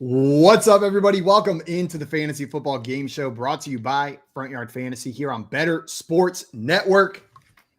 What's up, everybody? Welcome into the Fantasy Football Game Show brought to you by Front Yard Fantasy here on Better Sports Network.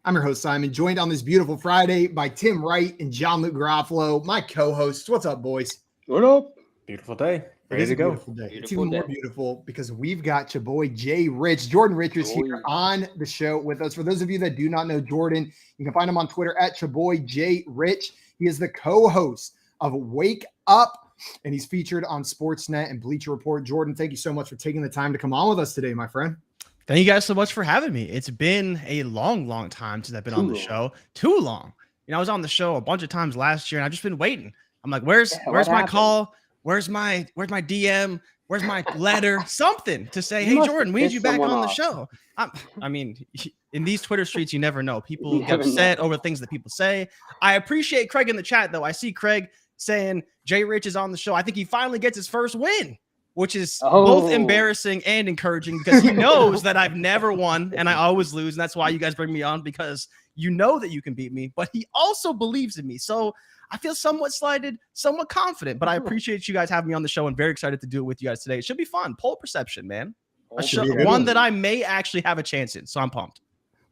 I'm your host, Simon, joined on this beautiful Friday by Tim Wright and John Luke Garofalo, my co-hosts. What's up, boys? What up? Beautiful day. It is a beautiful day. It's even more beautiful because we've got your boy Jay Rich, Jordan Richards here on the show with us. For those of you that do not know Jordan, you can find him on Twitter at your boy Jay Rich. He is the co-host of Wake Up, and he's featured on Sportsnet and Bleacher Report. Jordan, thank you so much for taking the time to come on with us today, my friend. Thank you guys so much for having me. It's been a long time since I've been on the show. Too long. You know, I was on the show a bunch of times last year, and I've just been waiting. I'm like, where's my call? Where's my DM? Where's my letter? Something to say, hey, Jordan, we need you back on the show. I mean, in these Twitter streets, you never know. People get upset over things that people say. I appreciate Craig in the chat, though. I see Craig saying Jay Rich is on the show. I think he finally gets his first win, which is both embarrassing and encouraging because he knows that I've never won and I always lose. And that's why you guys bring me on, because you know that you can beat me, but he also believes in me. So I feel somewhat slighted, somewhat confident, but I appreciate you guys having me on the show and very excited to do it with you guys today. It should be fun. Poll perception, man. One that I may actually have a chance in. So I'm pumped.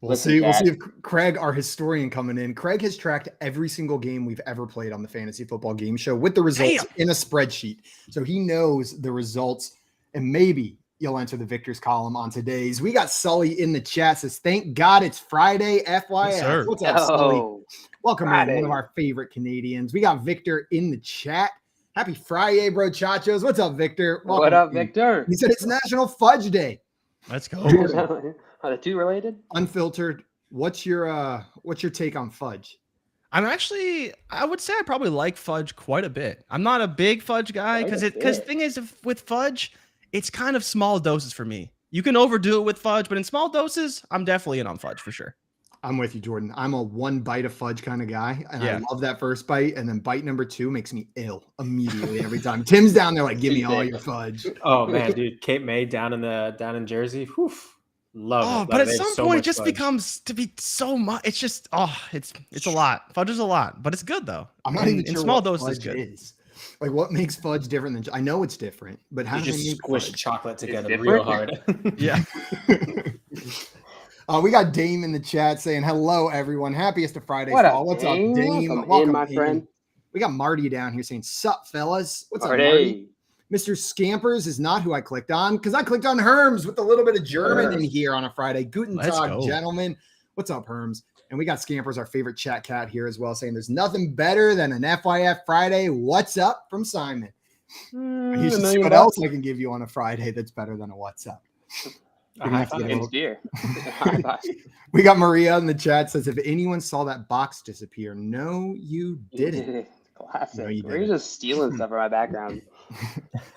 We'll see if Craig, our historian, coming in. Craig has tracked every single game we've ever played on the Fantasy Football Game Show with the results in a spreadsheet. So he knows the results, and maybe you'll enter the victors column on today's. We got Sully in the chat. Says, thank God it's Friday, FYI. Yes, what's up, Sully? Welcome in, one of our favorite Canadians. We got Victor in the chat. Happy Friday, bro, chachos. What's up, Victor? Welcome what up, Victor? He said it's National Fudge Day. Let's go. Are the two related? Unfiltered. What's your take on fudge? I would say I probably like fudge quite a bit. I'm not a big fudge guy because the thing is, with fudge, it's kind of small doses for me. You can overdo it with fudge, but in small doses, I'm definitely in on fudge for sure. I'm with you, Jordan. I'm a one bite of fudge kind of guy, and I love that first bite, and then bite number two makes me ill immediately every time. Tim's down there like, give me all your fudge. Oh man, dude, Cape May down in Jersey. Whew. Love it. But at some point, it just becomes to be so much. It's just, it's a lot. Fudge is a lot, but it's good though. I'm not even sure in small doses. Good. Is. Like, what makes fudge different than? I know it's different, but how do you squish chocolate together real hard? Yeah. We got Dame in the chat saying hello, everyone. Happiest of Friday. What's up, Dame? Welcome, my friend. We got Marty down here saying, "Sup, fellas? What's up, Marty?" Mr. Scampers is not who I clicked on because I clicked on Herms with a little bit of German in here on a Friday. Guten Tag, gentlemen. What's up, Herms? And we got Scampers, our favorite chat cat, here as well, saying there's nothing better than an FYF Friday. What's up from Simon? You should see what else I can give you on a Friday that's better than a what's up. We got Maria in the chat says, if anyone saw that box disappear, no, you didn't. Classic. No, you're just stealing stuff from my background.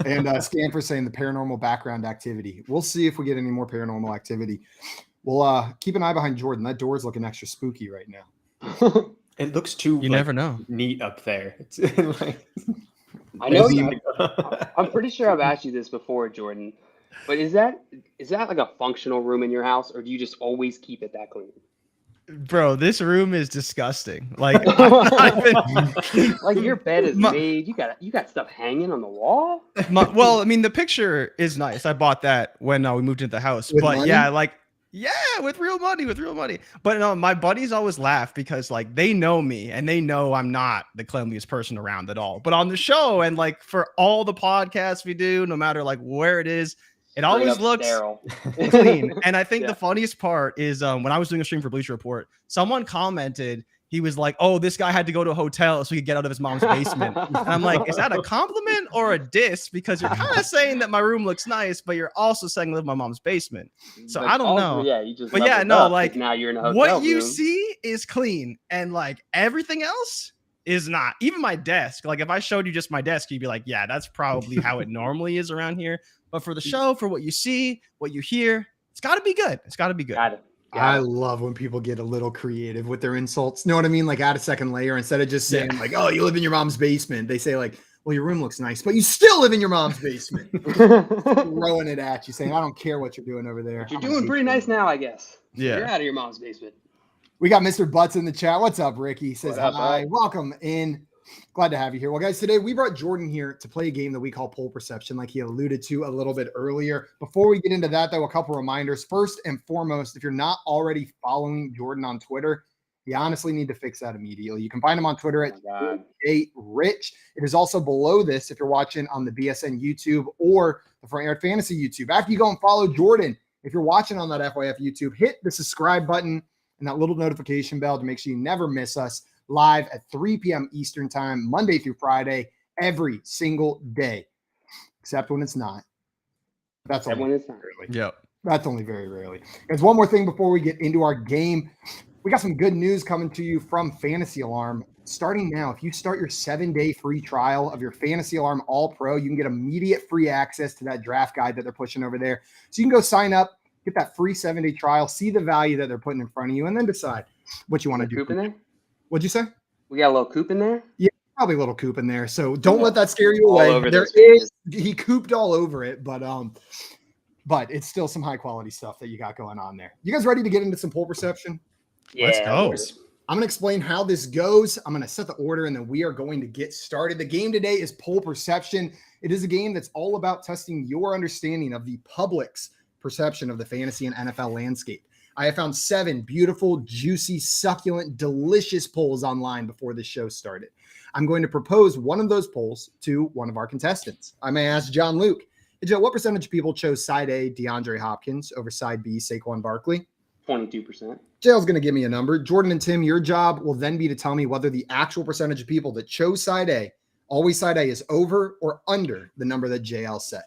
And Scamper saying the paranormal background activity. We'll see if we get any more paranormal activity. We'll keep an eye behind Jordan. That door is looking extra spooky right now. It looks too never know neat up there. It's I know. I'm pretty sure I've asked you this before, Jordan. But is that like a functional room in your house, or do you just always keep it that clean? Bro, this room is disgusting. Like, like your bed is made. You got stuff hanging on the wall. Well, I mean, the picture is nice. I bought that when we moved into the house. With money? With real money. But no, my buddies always laugh because like they know me and they know I'm not the cleanliest person around at all. But on the show and like for all the podcasts we do, no matter like where it is, it always looks clean. And I think the funniest part is when I was doing a stream for Bleacher Report, someone commented, he was like, oh, this guy had to go to a hotel so he could get out of his mom's basement. And I'm like, is that a compliment or a diss? Because you're kind of saying that my room looks nice, but you're also saying I live in my mom's basement. So I don't know. Yeah, you just like now you're in a hotel what you see is clean and like everything else is not. Even my desk. Like if I showed you just my desk, you'd be like, yeah, that's probably how it normally is around here. But for the show, for what you see, what you hear, it's got to be good. It's got to be good. Got it. I love when people get a little creative with their insults. Know what I mean? Like add a second layer instead of just saying like, oh, you live in your mom's basement. They say like, well, your room looks nice, but you still live in your mom's basement. Throwing it at you, saying, I don't care what you're doing over there. But you're doing pretty nice now, I guess. Yeah. You're out of your mom's basement. We got Mr. Butts in the chat. What's up, Ricky? He says, hi. Welcome in. Glad to have you here. Well, guys, today we brought Jordan here to play a game that we call Poll Perception, like he alluded to a little bit earlier. Before we get into that, though, a couple reminders. First and foremost, if you're not already following Jordan on Twitter, you honestly need to fix that immediately. You can find him on Twitter at Rich. It is also below this if you're watching on the BSN YouTube or the Front Yard Fantasy YouTube. After you go and follow Jordan, if you're watching on that FYF YouTube, hit the subscribe button and that little notification bell to make sure you never miss us live at 3 p.m. Eastern time, Monday through Friday, every single day, except when it's not. That's only when it's not. Rarely. Yep. That's only very rarely. There's one more thing before we get into our game. We got some good news coming to you from Fantasy Alarm. Starting now, if you start your 7-day free trial of your Fantasy Alarm All-Pro, you can get immediate free access to that draft guide that they're pushing over there. So you can go sign up, get that free 7-day trial, see the value that they're putting in front of you, and then decide what you want to do. Coop in there? What'd you say? We got a little coop in there? Yeah, probably a little coop in there. So don't let that scare you away. He cooped all over it, but it's still some high-quality stuff that you got going on there. You guys ready to get into some poll perception? Yeah, let's go. I'm going to explain how this goes. I'm going to set the order, and then we are going to get started. The game today is Poll Perception. It is a game that's all about testing your understanding of the public's perception of the fantasy and NFL landscape. I have found 7 beautiful, juicy, succulent, delicious polls online before the show started. I'm going to propose one of those polls to one of our contestants. I may ask John Luke, hey, Joe, what percentage of people chose side A, DeAndre Hopkins, over side B, Saquon Barkley? 22%. Jail's going to give me a number. Jordan and Tim, your job will then be to tell me whether the actual percentage of people that chose side A, always side A, is over or under the number that JL said.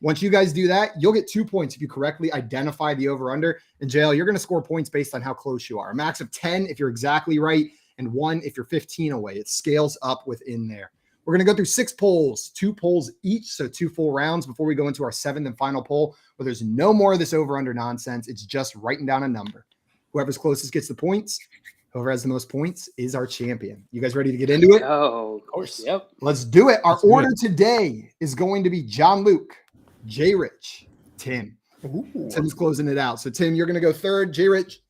Once you guys do that, you'll get 2 points if you correctly identify the over-under. And JL, you're going to score points based on how close you are. A max of 10 if you're exactly right, and 1 if you're 15 away. It scales up within there. We're going to go through 6 polls, 2 polls each, so 2 full rounds before we go into our 7th and final poll, where there's no more of this over-under nonsense. It's just writing down a number. Whoever's closest gets the points. Whoever has the most points is our champion. You guys ready to get into it? Oh, of course. Yep. Let's do it. Our order today is going to be John Luke, J Rich, Tim. Tim's closing it out. So, Tim, you're going to go third. J Rich,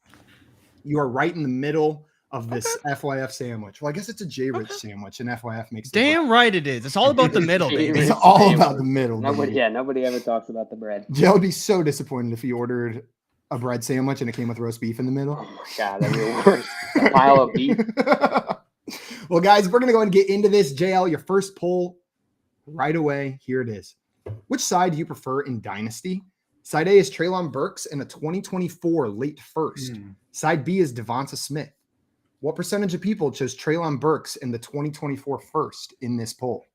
you are right in the middle of this FYF sandwich. Well, I guess it's a J Rich sandwich, and FYF makes it damn right it is. It's all about the middle, baby. It's all about the middle. Nobody ever talks about the bread. Joe would be so disappointed if he ordered a bread sandwich and it came with roast beef in the middle. Oh my God, that'd be the worst. A pile of beef. Well, guys, we're going to go and get into this. JL, your first poll right away. Here it is. Which side do you prefer in Dynasty? Side A is Treylon Burks in a 2024 late first. Side B is Devonta Smith. What percentage of people chose Treylon Burks in the 2024 first in this poll?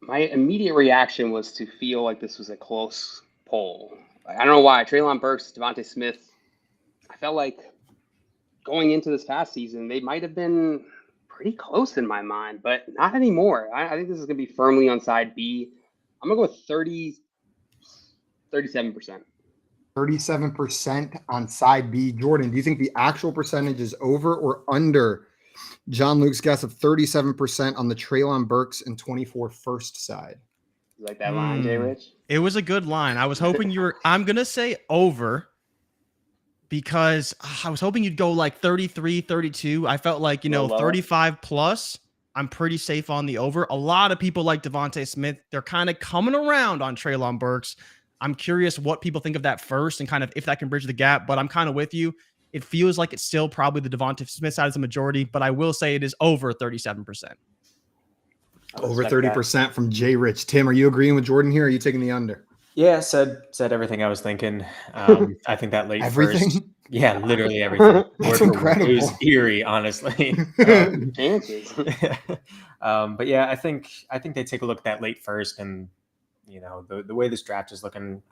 My immediate reaction was to feel like this was a close poll. I don't know why. Treylon Burks, Devonta Smith, I felt like going into this past season, they might have been pretty close in my mind, but not anymore. I think this is going to be firmly on side B. I'm going to go with 37%. 37% on side B. Jordan, do you think the actual percentage is over or under John Luke's guess of 37% on the Treylon Burks and 24 first side? You like that line, Jay Rich? It was a good line. I was hoping I'm going to say over because I was hoping you'd go like 33, 32. I felt like, 35 plus. I'm pretty safe on the over. A lot of people like Devonta Smith. They're kind of coming around on Treylon Burks. I'm curious what people think of that first and kind of if that can bridge the gap, but I'm kind of with you. It feels like it's still probably the Devonta Smith side is the majority, but I will say it is over 37%. Over 30% from J Rich. Tim, are you agreeing with Jordan here? Or are you taking the under? Yeah, said everything I was thinking. I think that late everything? First. Yeah, literally everything. That's incredible. It was eerie, honestly. Chances. But yeah, I think they take a look at that late first, and the way this draft is looking,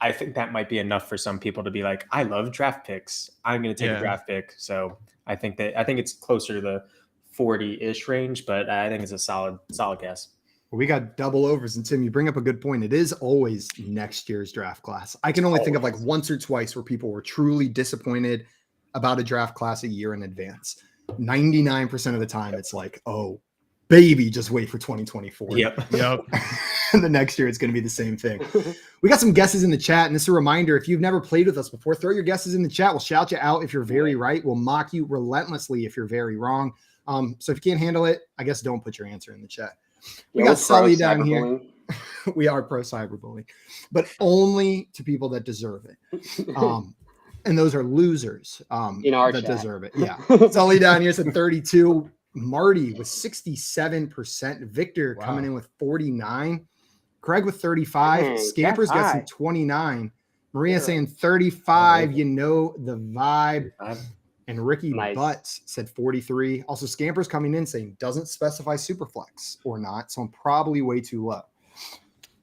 I think that might be enough for some people to be like, I love draft picks. I'm going to take a draft pick. So I think it's closer to the 40-ish range, but I think it's a solid guess. We got double overs. And Tim, you bring up a good point. It is always next year's draft class. I can only think of like once or twice where people were truly disappointed about a draft class a year in advance. 99% of the time, it's like, oh, baby, just wait for 2024. Yep. And the next year, it's going to be the same thing. We got some guesses in the chat. And this is a reminder, if you've never played with us before, throw your guesses in the chat. We'll shout you out if you're very right. We'll mock you relentlessly if you're very wrong. So if you can't handle it, I guess don't put your answer in the chat. We got Sully down here. We are pro cyberbullying, but only to people that deserve it. And those are losers in our that chat. Deserve it. Yeah. Sully down here said 32. Marty with 67%. Victor coming in with 49. Craig with 35. Scampers guessing 29. Maria saying 35. You know the vibe. And Ricky Butts said 43. Also, Scampers coming in saying doesn't specify Superflex or not, so I'm probably way too low.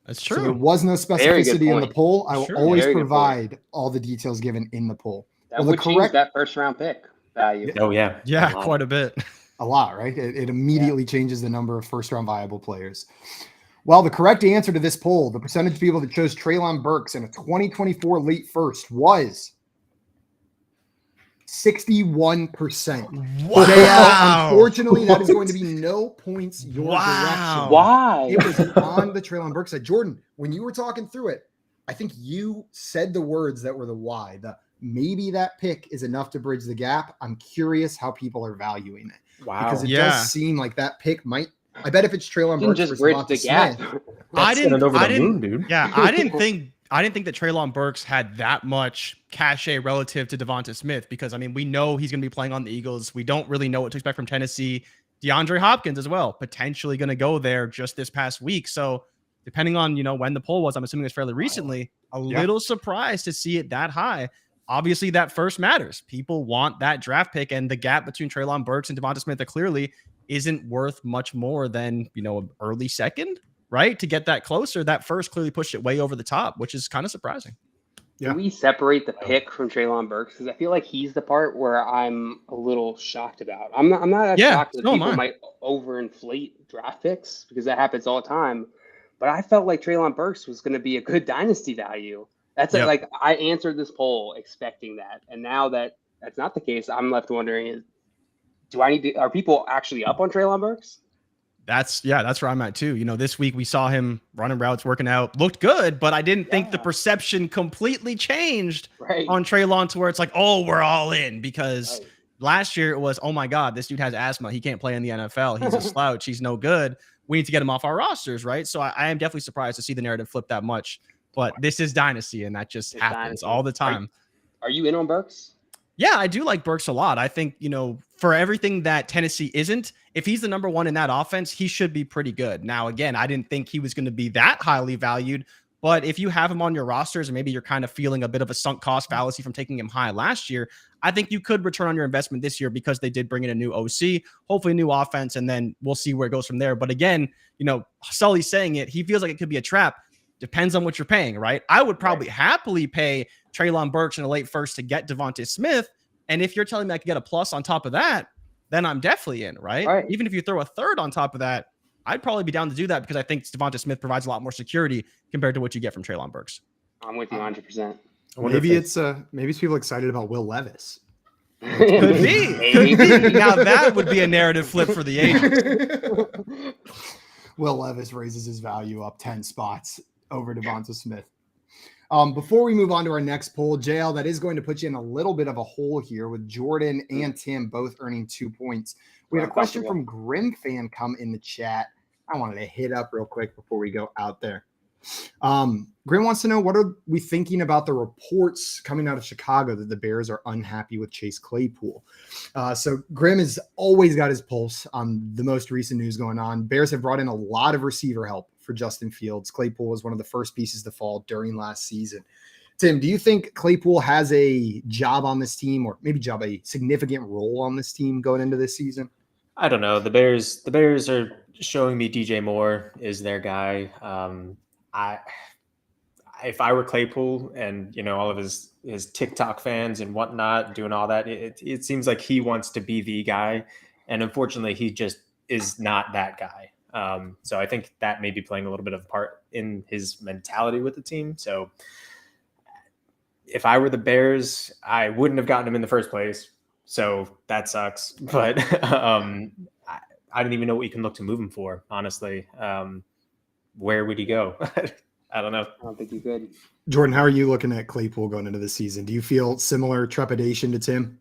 That's true. So there was no specificity in the poll. I will always provide all the details given in the poll. That would change that first round pick value. Oh, yeah. Yeah, quite a bit. A lot, right? It immediately changes the number of first round viable players. Well, the correct answer to this poll, the percentage of people that chose Treylon Burks in a 2024 late first was 61%. Wow. Unfortunately, that is going to be no points your direction. Why? It was on the Treylon Burks side. Jordan, when you were talking through it, I think you said the words that were the why. Maybe that pick is enough to bridge the gap. I'm curious how people are valuing it. Wow. Because it does seem like that pick might. I bet if it's Treylon Burks, just bridge the gap. I didn't think that Treylon Burks had that much cachet relative to Devonta Smith because, I mean, we know he's going to be playing on the Eagles. We don't really know what to expect from Tennessee. DeAndre Hopkins as well, potentially going to go there just this past week. So depending on, when the poll was, I'm assuming it's fairly recently, little surprised to see it that high. Obviously, that first matters. People want that draft pick, and the gap between Treylon Burks and Devonta Smith clearly isn't worth much more than, an early second, right? To get that closer, that first clearly pushed it way over the top, which is kind of surprising. Yeah. Can we separate the pick from Treylon Burks? Because I feel like he's the part where I'm a little shocked about. I'm not shocked that people might overinflate draft picks because that happens all the time. But I felt like Treylon Burks was going to be a good dynasty value. That's like I answered this poll expecting that, and now that that's not the case, I'm left wondering: are people actually up on Treylon Burks? That's where I'm at too. This week we saw him running routes, working out, looked good, but I didn't think the perception completely changed on Treylon to where it's like, oh, we're all in because last year it was, oh my God, this dude has asthma. He can't play in the NFL. He's a slouch. He's no good. We need to get him off our rosters, right? So I am definitely surprised to see the narrative flip that much. But this is dynasty, and that just happens all the time. Are you in on Burks? Yeah, I do like Burks a lot. I think, for everything that Tennessee isn't, if he's the number one in that offense, he should be pretty good. Now, again, I didn't think he was going to be that highly valued, but if you have him on your rosters and maybe you're kind of feeling a bit of a sunk cost fallacy from taking him high last year, I think you could return on your investment this year because they did bring in a new OC, hopefully a new offense, and then we'll see where it goes from there. But again, Sully's saying it. He feels like it could be a trap. Depends on what you're paying, right? I would probably happily pay Treylon Burks in a late first to get Devonta Smith. And if you're telling me I could get a plus on top of that, then I'm definitely in, right? Even if you throw a third on top of that, I'd probably be down to do that because I think Devonta Smith provides a lot more security compared to what you get from Treylon Burks. I'm with you 100%. Maybe it's people excited about Will Levis. Could be. Now that would be a narrative flip for the agent. Will Levis raises his value up 10 spots over Devonta Smith. Before we move on to our next poll, JL, that is going to put you in a little bit of a hole here with Jordan and Tim both earning 2 points. We had a question from Grim Fan come in the chat. I wanted to hit up real quick before we go out there. Grim wants to know, what are we thinking about the reports coming out of Chicago that the Bears are unhappy with Chase Claypool? So Grim has always got his pulse on the most recent news going on. Bears have brought in a lot of receiver help for Justin Fields. Claypool was one of the first pieces to fall during last season. Tim, do you think Claypool has a job on this team, or maybe a significant role on this team going into this season? I don't know. The Bears are showing me DJ Moore is their guy. If I were Claypool and, all of his TikTok fans and whatnot doing all that, it seems like he wants to be the guy. And unfortunately, he just is not that guy. So I think that may be playing a little bit of a part in his mentality with the team. So if I were the Bears, I wouldn't have gotten him in the first place. So that sucks. But I don't even know what you can look to move him for, honestly. Where would he go? I don't know. I don't think you could. Jordan, how are you looking at Claypool going into the season? Do you feel similar trepidation to Tim?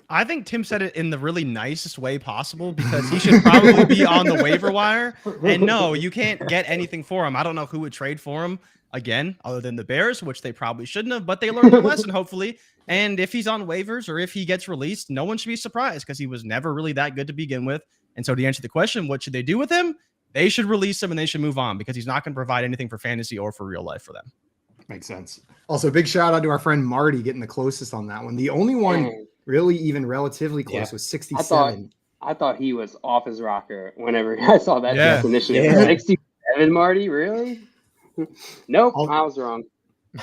I think Tim said it in the really nicest way possible because he should probably be on the waiver wire. And no, you can't get anything for him. I don't know who would trade for him again, other than the Bears, which they probably shouldn't have, but they learned their lesson, hopefully. And if he's on waivers or if he gets released, no one should be surprised because he was never really that good to begin with. And so to answer the question, what should they do with him? They should release him and they should move on because he's not going to provide anything for fantasy or for real life for them. Makes sense. Also, big shout out to our friend Marty getting the closest on that one. The only one really even relatively close was 67. I thought he was off his rocker whenever I saw that definition. 67, Marty? Really? Nope, I was wrong.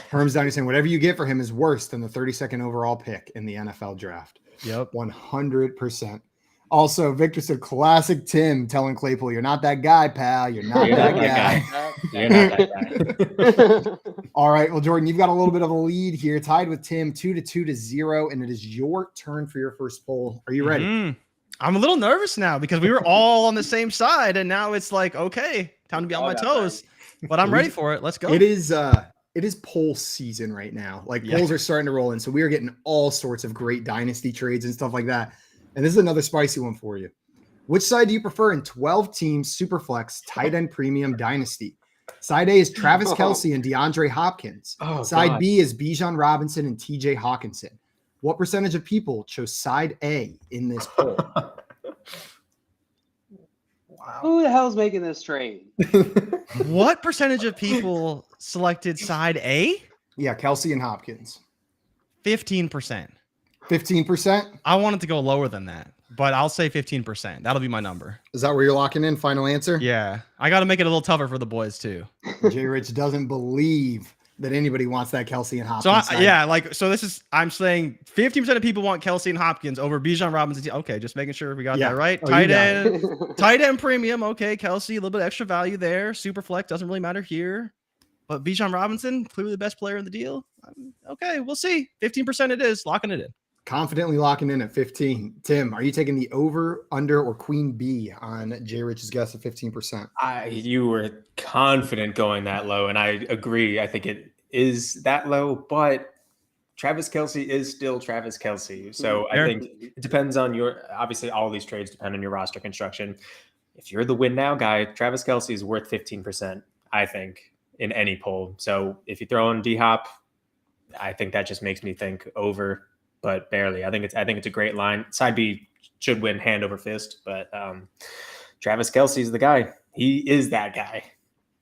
Herm's down here saying whatever you get for him is worse than the 32nd overall pick in the NFL draft. Yep. 100%. Also, Victor said, classic Tim telling Claypool, you're not that guy, pal. You're not that guy. You're not that guy. All right. Well, Jordan, you've got a little bit of a lead here, tied with Tim 2-2-0, and it is your turn for your first poll. Are you ready? I'm a little nervous now because we were all on the same side, and now it's like, okay, time to be on my toes. But I'm ready for it. Let's go. It is poll season right now. Like polls are starting to roll in. So we are getting all sorts of great dynasty trades and stuff like that. And this is another spicy one for you. Which side do you prefer in 12-team Superflex tight end premium dynasty? Side A is Travis Kelce and DeAndre Hopkins. Side B is Bijan Robinson and TJ Hawkinson. What percentage of people chose side A in this poll? Wow. Who the hell's making this trade? What percentage of people selected side A? Yeah, Kelce and Hopkins. 15%. 15%? I wanted to go lower than that, but I'll say 15%. That'll be my number. Is that where you're locking in? Final answer? Yeah. I got to make it a little tougher for the boys, too. J. Rich doesn't believe that anybody wants that Kelce and Hopkins. So I'm saying 15% of people want Kelce and Hopkins over Bijan Robinson. Okay, just making sure we got that right. Tight end premium. Okay, Kelce, a little bit extra value there. Super flex doesn't really matter here. But Bijan Robinson, clearly the best player in the deal. Okay, we'll see. 15% it is. Locking it in. Confidently locking in at 15. Tim, are you taking the over, under, or queen bee on J. Rich's guess of 15%? You were confident going that low, and I agree. I think it is that low, but Travis Kelce is still Travis Kelce. So I think it depends on obviously all these trades depend on your roster construction. If you're the win now guy, Travis Kelce is worth 15%, I think, in any poll. So if you throw in D-Hop, I think that just makes me think over, but barely. I think it's a great line. Side B should win hand over fist, but Travis Kelce is the guy. He is that guy.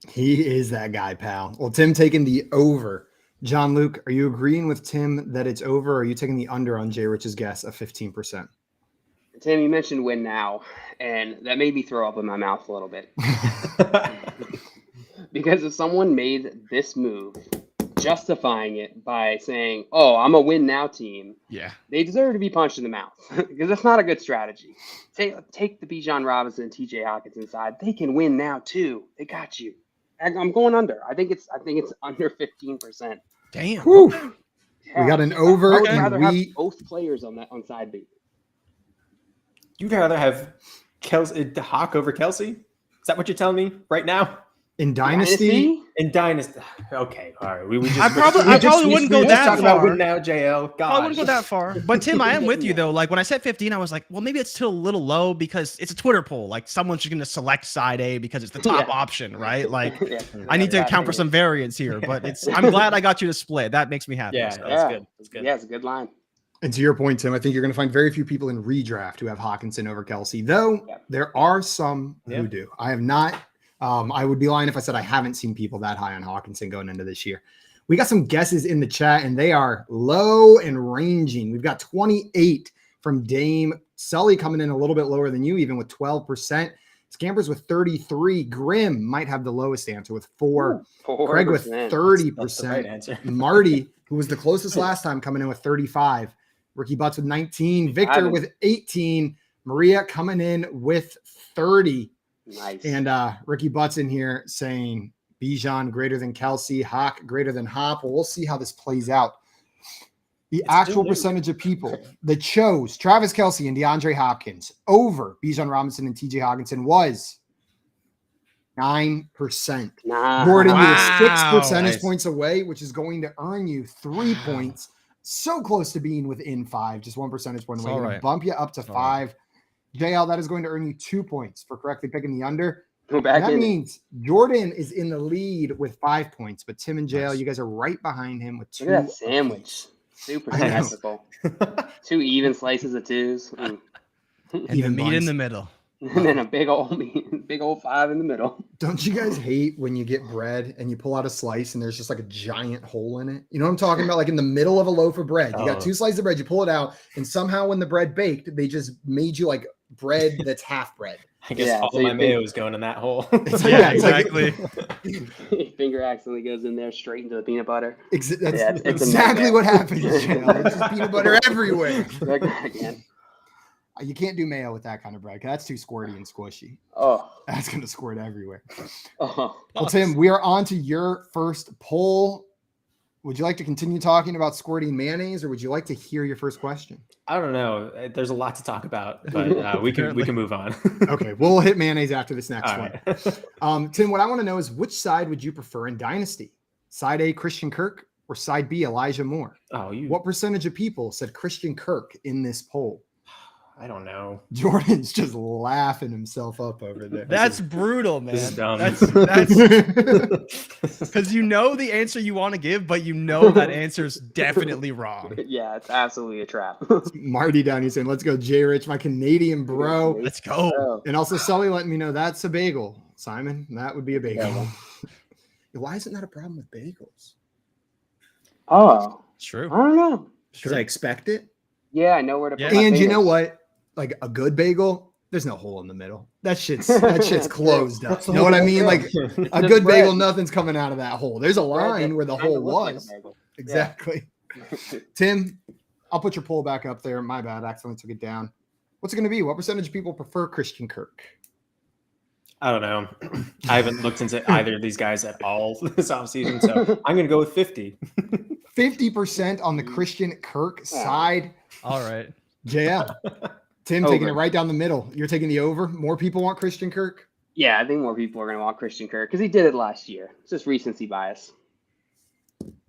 He is that guy, pal. Well, Tim taking the over. John Luke, are you agreeing with Tim that it's over, or are you taking the under on J. Rich's guess of 15%? Tim, you mentioned win now, and that made me throw up in my mouth a little bit. Because if someone made this move, justifying it by saying, "Oh, I'm a win now team," they deserve to be punched in the mouth because that's not a good strategy. Take the Bijan Robinson and TJ Hawkinson side; they can win now too. They got you. I'm going under. I think it's under 15%. Damn. We got an over. I would rather have both players on side B. You'd rather have Hawk over Kelce? Is that what you're telling me right now? In Dynasty? In Dynasty. Okay, all right. I probably wouldn't go that far. Win now, JL. God. I wouldn't go that far. But Tim, I am with you though. Like when I said 15, I was like, well, maybe it's still a little low because it's a Twitter poll. Like someone's just going to select side A because it's the top option, right? Like I need to account for some variance here. But I'm glad I got you to split. That makes me happy. Yeah, so. That's good. That's good. Yeah, it's a good line. And to your point, Tim, I think you're going to find very few people in redraft who have Hawkinson over Kelce, though there are some who do. I have not. I would be lying if I said I haven't seen people that high on Hawkinson going into this year. We got some guesses in the chat, and they are low and ranging. We've got 28 from Dame. Sully coming in a little bit lower than you, even with 12%. Scampers with 33. Grim might have the lowest answer with 4. Craig with 30%. That's the right answer. Marty, who was the closest last time, coming in with 35. Ricky Butts with 19. Victor with 18. Maria coming in with 30. Nice. And Ricky Butts in here saying Bijan greater than Kelce, Hawk greater than Hop. Well, we'll see how this plays out. The actual percentage of people that chose Travis Kelce and DeAndre Hopkins over Bijan Robinson and TJ Hawkinson was 9%. Gordon, you were 6 percentage points away, which is going to earn you 3 points. so close to being within 5, just 1 percentage point away. Right. Bump you up to 5. JL, that is going to earn you 2 points for correctly picking the under. That means Jordan is in the lead with 5 points, but Tim and JL, you guys are right behind him with 2. Look at that sandwich. Super symmetrical. 2 even slices of 2s. And the meat in the middle. And then a big old 5 in the middle. Don't you guys hate when you get bread and you pull out a slice and there's just like a giant hole in it? You know what I'm talking about? Like in the middle of a loaf of bread. You got 2 slices of bread, you pull it out, and somehow when the bread baked, they just made you like bread that's half bread. I guess all my mayo is going in that hole. Yeah, exactly. Finger accidentally goes in there straight into the peanut butter. That's exactly what happens. It's just peanut butter everywhere. Again. You can't do mayo with that kind of bread. That's too squirty and squishy. Oh, that's going to squirt everywhere. Oh. Well, Tim, we are on to your first poll. Would you like to continue talking about squirting mayonnaise, or would you like to hear your first question? I don't know. There's a lot to talk about, but we can move on. Okay, we'll hit mayonnaise after this next one. Right. Tim, what I want to know is which side would you prefer in Dynasty? Side A, Christian Kirk, or side B, Elijah Moore? What percentage of people said Christian Kirk in this poll? I don't know. Jordan's just laughing himself up over there. That's brutal, man. This is dumb. That's because you know the answer you want to give, but you know that answer is definitely wrong. Yeah, it's absolutely a trap. Marty down here saying, "Let's go, J Rich, my Canadian bro. Let's go." And also Sully letting me know that's a bagel. Simon, that would be a bagel. Why isn't that a problem with bagels? Oh, it's true. I don't know. Because I expect it. Yeah, I know where to put my And fingers. you know what? Like a good bagel, there's no hole in the middle. That shit's closed up. You know what I mean? Like a good bagel, nothing's coming out of that hole. There's a line where the hole was. Exactly. Tim, I'll put your poll back up there. My bad. I accidentally took it down. What's it going to be? What percentage of people prefer Christian Kirk? I don't know. I haven't looked into either of these guys at all this offseason, so I'm going to go with 50. 50% on the Christian Kirk side. All right. JL. Tim taking it right down the middle. You're taking the over. More people want Christian Kirk? Yeah, I think more people are going to want Christian Kirk because he did it last year. It's just recency bias.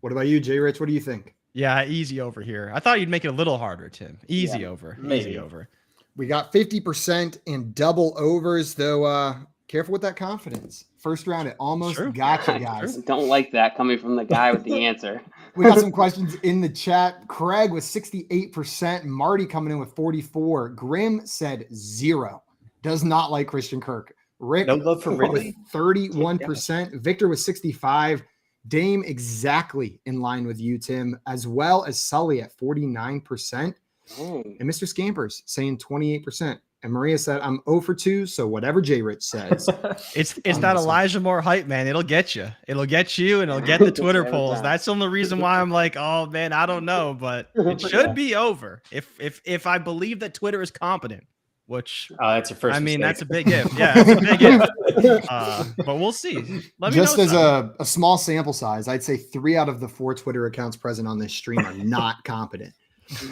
What about you, J Rich? What do you think? Yeah, easy over here. I thought you'd make it a little harder, Tim. Easy over. Maybe. Easy over. We got 50% and double overs, though. Careful with that confidence. First round, it almost got you guys. Don't like that coming from the guy with the answer. We got some questions in the chat. Craig with 68%. Marty coming in with 44%. Grim said 0. Does not like Christian Kirk. Rick, no love for Ridley. 31%. Victor with 65%. Dame exactly in line with you, Tim, as well as Sully at 49%. And Mr. Scampers saying 28%. And Maria said, I'm 0 for 2, so whatever J Rich says. It's that Elijah Moore hype, man. It'll get you. It'll get you, and it'll get the Twitter polls. That's the only reason why I'm like, oh, man, I don't know. But it should be over if I believe that Twitter is competent, which that's your first mistake. That's a big if. Yeah, that's a big if. But we'll see. Let me Just know as a small sample size, I'd say 3 out of the 4 Twitter accounts present on this stream are not competent.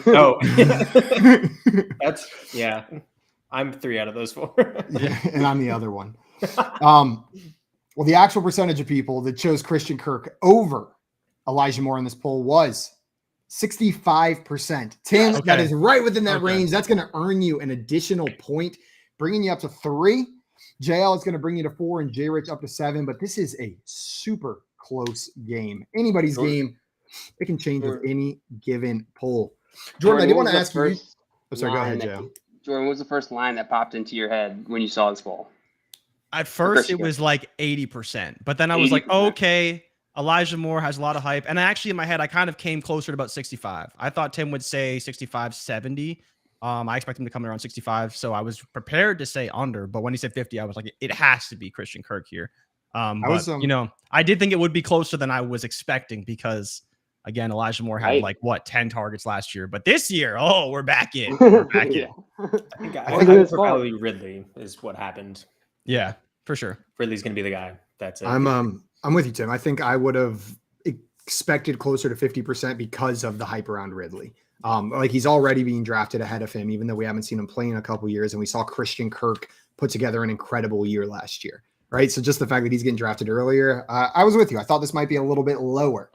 Oh, yeah. I'm 3 out of those 4. Yeah, and I'm the other one. Well, the actual percentage of people that chose Christian Kirk over Elijah Moore in this poll was 65%. Tim, that is right within that range. That's going to earn you an additional point, bringing you up to 3. JL is going to bring you to 4 and J Rich up to 7. But this is a super close game. Anybody's game. It can change with any given poll. Jordan, I did want to ask you. Oh, sorry, go ahead, JL. Jordan, what was the first line that popped into your head when you saw this poll? At first, it was like 80%. But then I was like, okay, Elijah Moore has a lot of hype. And actually, in my head, I kind of came closer to about 65. I thought Tim would say 65, 70. I expect him to come around 65. So I was prepared to say under. But when he said 50, I was like, it has to be Christian Kirk here. I did think it would be closer than I was expecting because, again, Elijah Moore had 10 targets last year. But this year, we're back in. We're back in. I think probably Ridley is what happened. Yeah, for sure. Ridley's going to be the guy. That's it. I'm with you, Tim. I think I would have expected closer to 50% because of the hype around Ridley. He's already being drafted ahead of him, even though we haven't seen him play in a couple years. And we saw Christian Kirk put together an incredible year last year, right? So just the fact that he's getting drafted earlier, I was with you. I thought this might be a little bit lower.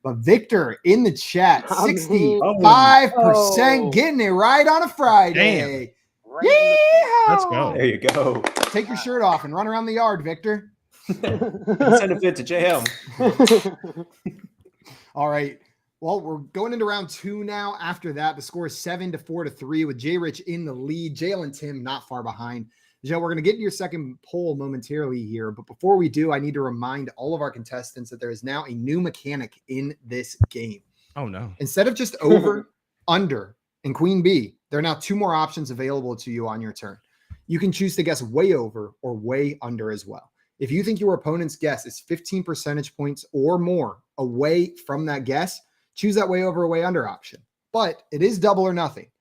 But Victor in the chat, 65% getting it right on a Friday. Let's go. There you go. Take your shirt off and run around the yard, Victor. Send a fit to JL. All right. Well, we're going into round 2 now. After that, the score is 7-4-3 with Jay Rich in the lead. Jail and Tim not far behind. Joe, we're going to get into your second poll momentarily here. But before we do, I need to remind all of our contestants that there is now a new mechanic in this game. Oh, no. Instead of just over, under, and queen bee, there are now 2 more options available to you on your turn. You can choose to guess way over or way under as well. If you think your opponent's guess is 15 percentage points or more away from that guess, choose that way over or way under option. But it is double or nothing.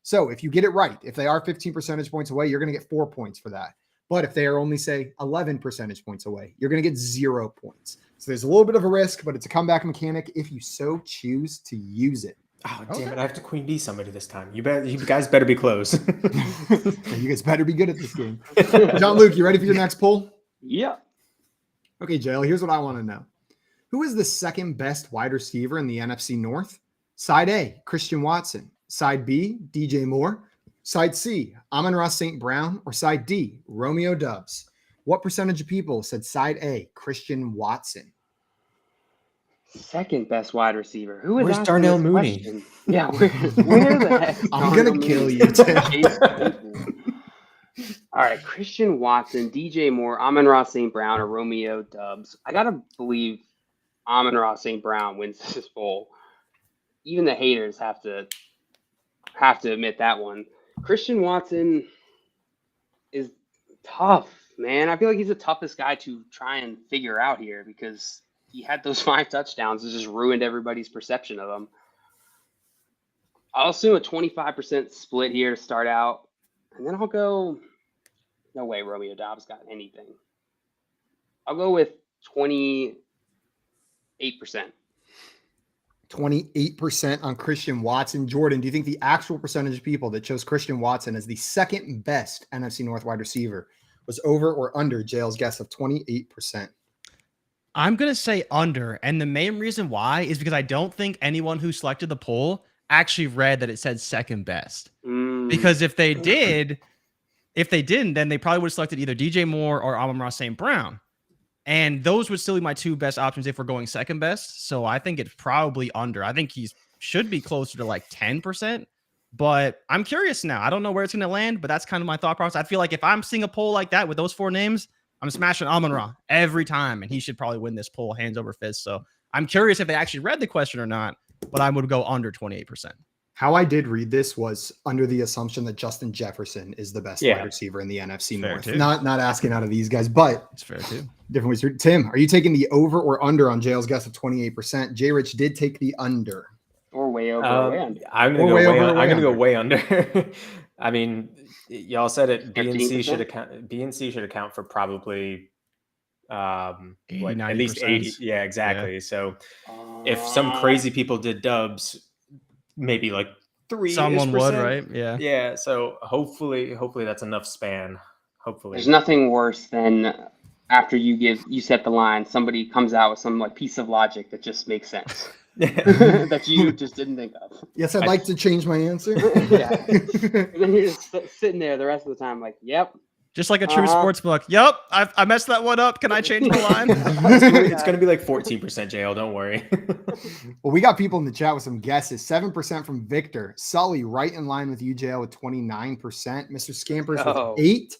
So if you get it right, if they are 15 percentage points away, you're going to get 4 points for that. But if they are only, say, 11 percentage points away, you're going to get 0 points. So there's a little bit of a risk, but it's a comeback mechanic if you so choose to use it. Oh, damn it. I have to queen bee somebody this time. You guys better be close. You guys better be good at this game. Jean-Luc, you ready for your next poll? Yeah. Okay, Jail, here's what I want to know. Who is the second best wide receiver in the NFC North? Side A, Christian Watson. Side B, DJ Moore. Side C, Amon-Ra St. Brown. Or side D, Romeo Doubs. What percentage of people said side A, Christian Watson? Second best wide receiver. Who is Where's Darnell Mooney? Question? Yeah, where the heck? I'm going to kill you, Tim. All right, Christian Watson, DJ Moore, Amon-Ra St. Brown, or Romeo Doubs. I got to believe Amon-Ra St. Brown wins this poll. Even the haters have to admit that one. Christian Watson is tough, man. I feel like he's the toughest guy to try and figure out here because he had those 5 touchdowns that just ruined everybody's perception of him. I'll assume a 25% split here to start out. And then I'll go, no way Romeo Doubs got anything. I'll go with 28%. 28% on Christian Watson. Jordan, do you think the actual percentage of people that chose Christian Watson as the second best NFC North wide receiver was over or under Jail's guess of 28%? I'm going to say under. And the main reason why is because I don't think anyone who selected the poll actually read that it said second best. Because if they didn't, then they probably would have selected either DJ Moore or Amon-Ra St. Brown. And those would still be my 2 best options if we're going second best. So I think it's probably under. I think he should be closer to like 10%. But I'm curious now. I don't know where it's going to land, but that's kind of my thought process. I feel like if I'm seeing a poll like that with those 4 names, I'm smashing Amon-Ra every time. And he should probably win this poll hands over fist. So I'm curious if they actually read the question or not, but I would go under 28%. How I did read this was under the assumption that Justin Jefferson is the best wide receiver in the NFC North. Not asking out of these guys, but it's fair too. Different ways. Tim, are you taking the over or under on Jail's guess of 28%? Jay Rich did take the under. Or way over or way under. I'm going to go way under. I mean, y'all said it. B and C should account for probably 80, at least 80. Yeah, exactly. Yeah. So if some crazy people did Dubs, maybe like 3%. Someone would, right? Yeah. Yeah. So hopefully that's enough span. Hopefully. There's nothing worse than after you set the line, somebody comes out with some like piece of logic that just makes sense. That you just didn't think of. Yes, I'd like to change my answer. Yeah. And then you're just sitting there the rest of the time like, yep. Just like a true sports book. Yep, I messed that one up. Can I change the line? It's going to be like 14% JL. Don't worry. Well, we got people in the chat with some guesses. 7% from Victor. Sully right in line with UJL with 29%. Mr. Scampers with 8.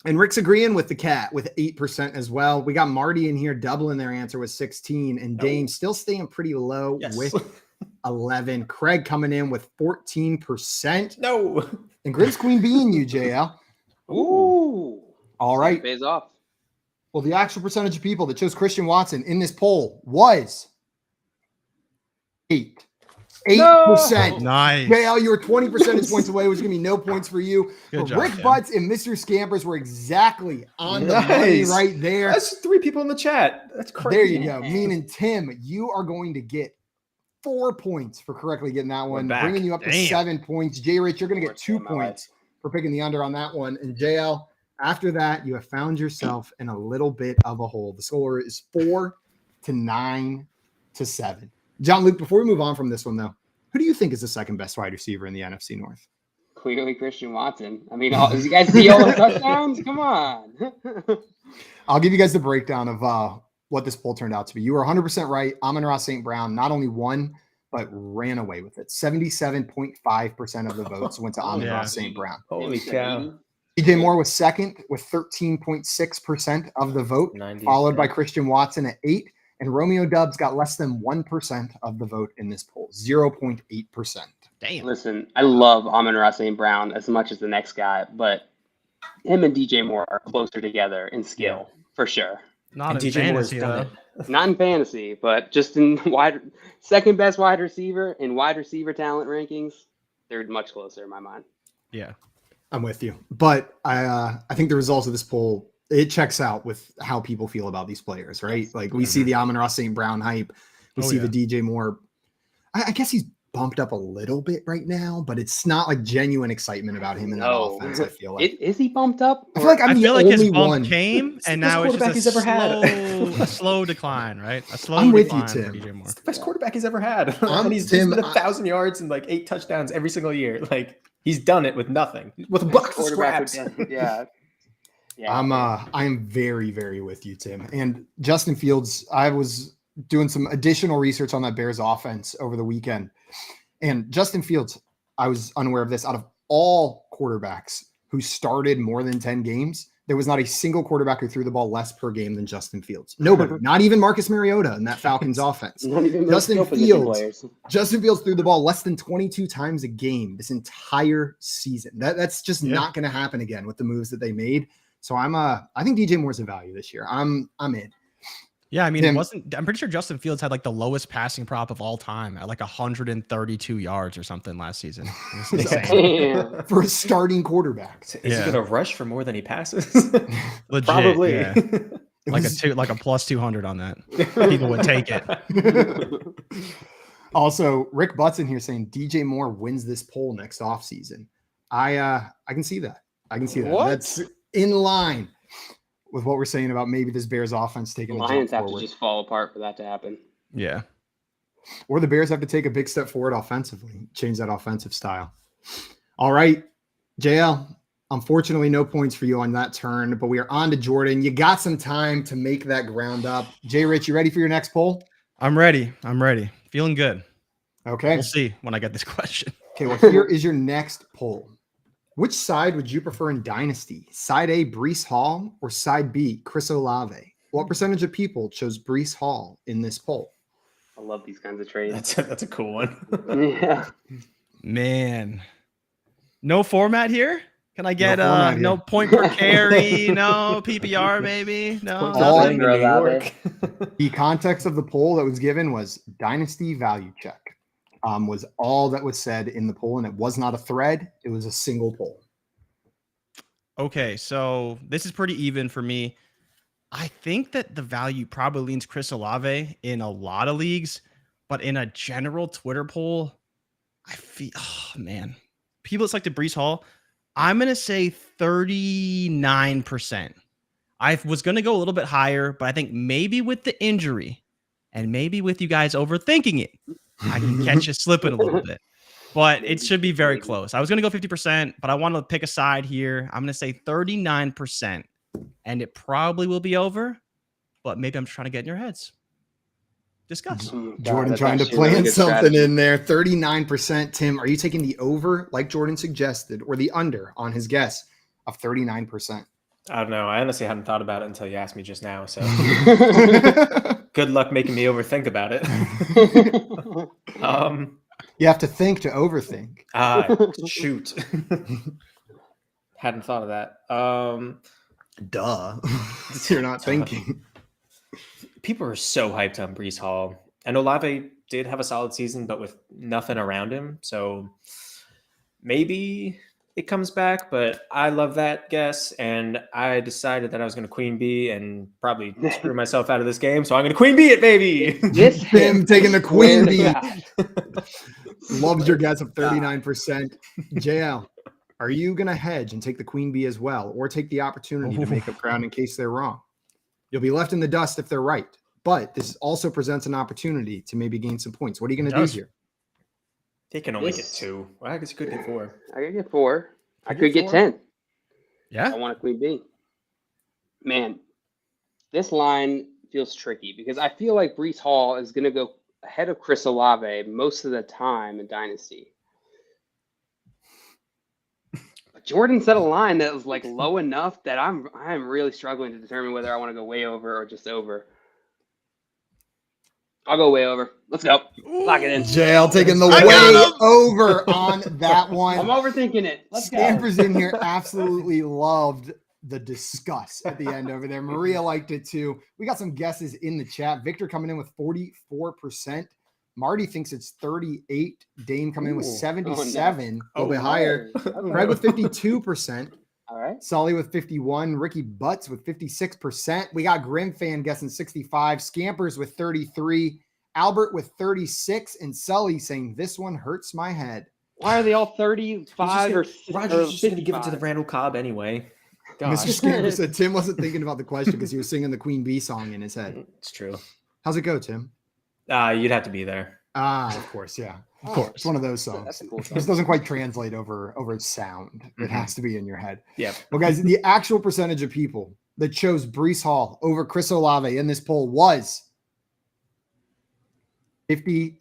And Rick's agreeing with the cat with 8% as well. We got Marty in here doubling their answer with 16. And Dame still staying pretty low with 11. Craig coming in with 14%. No. And Grim's Queen being UJL. Ooh. All right. Pays off. Well, the actual percentage of people that chose Christian Watson in this poll was 8%. No. Nice. JL, you were 20 percentage points away, which is going to be no points for you. Good job, Rick Butts and Mr. Scampers were exactly on the money right there. That's 3 people in the chat. That's crazy. There you go. Meaning, Tim, you are going to get 4 points for correctly getting that one, bringing you up to 7 points. J. Rich, you're going to get 2 points for picking the under on that one. And JL, after that, you have found yourself in a little bit of a hole. The score is 4-9 to 7. John Luke, before we move on from this one, though, who do you think is the second best wide receiver in the NFC North? Clearly Christian Watson. I mean, you guys see all the touchdowns? Come on. I'll give you guys the breakdown of what this poll turned out to be. You were 100% right. Amon-Ra St. Brown not only won, but ran away with it. 77.5% of the votes went to Amon-Ra St. Brown. Holy cow. DJ Moore was second with 13.6% of the vote, 90. followed by Christian Watson at 8%. And Romeo Doubs got less than 1% of the vote in this poll, 0.8%. Damn. Listen, I love Amon-Ra St. Brown as much as the next guy, but him and DJ Moore are closer together in skill, for sure. Not in fantasy, though. Not in fantasy, but just in second best wide receiver in wide receiver talent rankings, they're much closer in my mind. Yeah. I'm with you. But I think the results of this poll, it checks out with how people feel about these players, right? Like we see the Amon-Ra St. Brown hype. We see the DJ Moore. I guess he's bumped up a little bit right now, but it's not like genuine excitement about him in that offense, I feel like. Is he bumped up? I feel like I'm the like only his bump one. came, and now it's just a slow decline, right? A slow I'm with decline you, Tim. for DJ Moore. It's the best quarterback he's ever had. And he's been 1,000 yards and like 8 touchdowns every single year. Like he's done it with nothing. With a box of scraps. Yeah. I'm very, very with you, Tim. And Justin Fields, I was doing some additional research on that Bears offense over the weekend. And Justin Fields, I was unaware of this, out of all quarterbacks who started more than 10 games, there was not a single quarterback who threw the ball less per game than Justin Fields. Nobody, not even Marcus Mariota in that Falcons offense. Justin Fields threw the ball less than 22 times a game this entire season. That's just not going to happen again with the moves that they made. So I think DJ Moore's a value this year. I'm in. Yeah, I mean, I'm pretty sure Justin Fields had like the lowest passing prop of all time at like 132 yards or something last season. For a starting quarterback. Is he going to rush for more than he passes? Legit, Probably. Yeah. like a plus 200 on that. People would take it. Also, Rick Butson here saying DJ Moore wins this poll next offseason. I can see that. What? That's in line with what we're saying about maybe this Bears offense taking the Lions have to just fall apart for that to happen. Yeah. Or the Bears have to take a big step forward offensively, change that offensive style. All right, JL, unfortunately, no points for you on that turn, but we are on to Jordan. You got some time to make that ground up. Jay Rich, you ready for your next poll? I'm ready. Feeling good. Okay. We'll see when I get this question. Okay, well, here is your next poll. Which side would you prefer in Dynasty? Side A, Breece Hall, or side B, Chris Olave? What percentage of people chose Breece Hall in this poll? I love these kinds of trades. That's a cool one. Yeah. Man. No format here? Can I get no point per carry? No PPR, maybe? No. The context of the poll that was given was Dynasty value check. Was all that was said in the poll, and it was not a thread. It was a single poll. Okay, so this is pretty even for me. I think that the value probably leans Chris Olave in a lot of leagues, but in a general Twitter poll, I feel, people selected Breece Hall. I'm going to say 39%. I was going to go a little bit higher, but I think maybe with the injury and maybe with you guys overthinking it, I can catch you slipping a little bit, but it should be very close. I was going to go 50%, but I want to pick a side here. I'm going to say 39%, and it probably will be over, but maybe I'm just trying to get in your heads. Discuss. Jordan trying to plan something in there. 39%. Tim, are you taking the over like Jordan suggested or the under on his guess of 39%? I don't know. I honestly hadn't thought about it until you asked me just now. So good luck making me overthink about it. You have to think to overthink. Shoot. Hadn't thought of that. Duh. You're not thinking. People are so hyped on Breece Hall. And Olave did have a solid season, but with nothing around him. So maybe it comes back, but I love that guess, and I decided that I was going to queen bee and probably screw myself out of this game, so I'm going to queen bee it, baby. Yes, Tim taking the queen bee. Loved your guess of 39%. JL, are you going to hedge and take the queen bee as well, or take the opportunity to make up ground in case they're wrong? You'll be left in the dust if they're right, but this also presents an opportunity to maybe gain some points. What are you going to do here? They can only get 2. Well, I guess you could get 4. I could get 4. I could get 10. Yeah. I want a queen B. Man, this line feels tricky because I feel like Breece Hall is going to go ahead of Chris Olave most of the time in Dynasty. But Jordan set a line that was like low enough that I'm really struggling to determine whether I want to go way over or just over. I'll go way over. Let's go. Lock it in. JL taking the way over on that one. I'm overthinking it. Let's go. Scampers in here absolutely loved the discuss at the end over there. Maria liked it too. We got some guesses in the chat. Victor coming in with 44%. Marty thinks it's 38. Dame coming in with 77, a little bit higher. Greg with 52%. All right. Sully with 51. Ricky Butts with 56%. We got Grim Fan guessing 65. Scampers with 33. Albert with 36. And Sully saying, this one hurts my head. Why are they all 35 or 50? Roger's just going to give it to the Randall Cobb anyway. Gosh. Mr. Scamper said Tim wasn't thinking about the question because he was singing the Queen Bee song in his head. It's true. How's it go, Tim? You'd have to be there. Of course, yeah. Of course. It's one of those songs. That's a cool song. This doesn't quite translate over sound. It has to be in your head. Yeah. Well, guys, the actual percentage of people that chose Breece Hall over Chris Olave in this poll was 53%.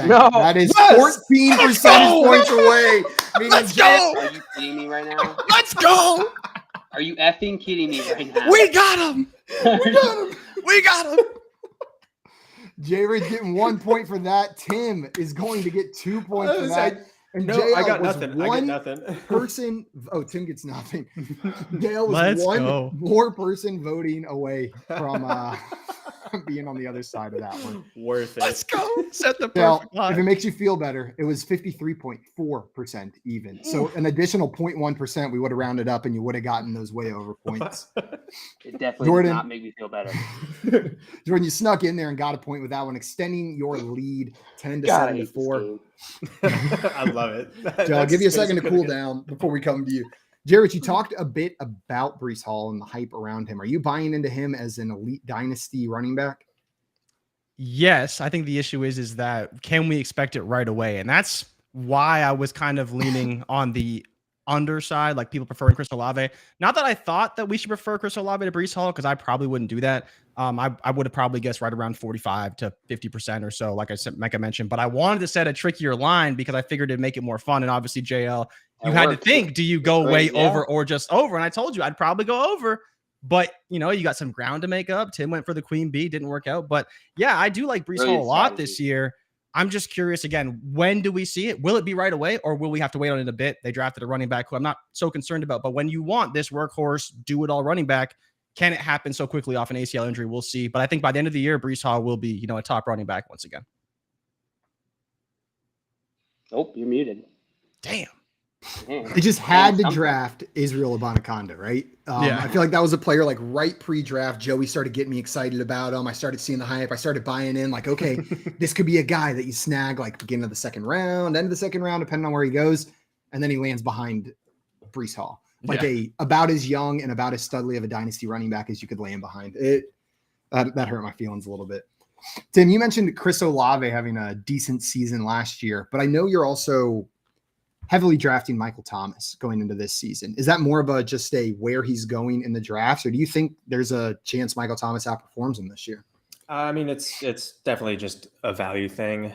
No. That is 14 percentage points away. Let's go. Are you kidding me right now? Let's go. Are you effing kidding me right now? We got him. We got him. J-Ridge getting 1 point for that. Tim is going to get 2 points for that. And no, JL I got nothing. I get nothing. Person. Oh, Tim gets nothing. Dale was one more person voting away from being on the other side of that one. Worth it. Let's go. Set the perfect line. If it makes you feel better, it was 53.4% even. So an additional 0.1%, we would have rounded up and you would have gotten those way over points. It definitely did not make me feel better. Jordan, you snuck in there and got a point with that one, extending your lead 10 to 7 to 4. I love it. Joe, I'll give you a second to cool down before we come to you. Jared, you talked a bit about Breece Hall and the hype around him. Are you buying into him as an elite dynasty running back? Yes. I think the issue is that can we expect it right away? And that's why I was kind of leaning on the underside, like people preferring Chris Olave. Not that I thought that we should prefer Chris Olave to Breece Hall, because I probably wouldn't do that. I would have probably guessed right around 45 to 50% or so, like I mentioned. But I wanted to set a trickier line because I figured it'd make it more fun. And obviously, JL, you had to think, do you go way over or just over? And I told you I'd probably go over. But, you got some ground to make up. Tim went for the Queen Bee, didn't work out. But, yeah, I do like Breece Hall a lot this year. I'm just curious, again, when do we see it? Will it be right away, or will we have to wait on it a bit? They drafted a running back who I'm not so concerned about. But when you want this workhorse, do-it-all running back, can it happen so quickly off an ACL injury? We'll see. But I think by the end of the year, Breece Hall will be, a top running back once again. Oh, you're muted. Damn. They just had to draft Israel Abanikanda, right? I feel like that was a player like right pre-draft. Joey started getting me excited about him. I started seeing the hype. I started buying in like, okay, this could be a guy that you snag like beginning of the second round, end of the second round, depending on where he goes. And then he lands behind Breece Hall. Like about as young and about as studly of a dynasty running back as you could land behind. That hurt my feelings a little bit. Tim, you mentioned Chris Olave having a decent season last year, but I know you're also heavily drafting Michael Thomas going into this season. Is that more of just a where he's going in the drafts, or do you think there's a chance Michael Thomas outperforms him this year? I mean, it's definitely just a value thing.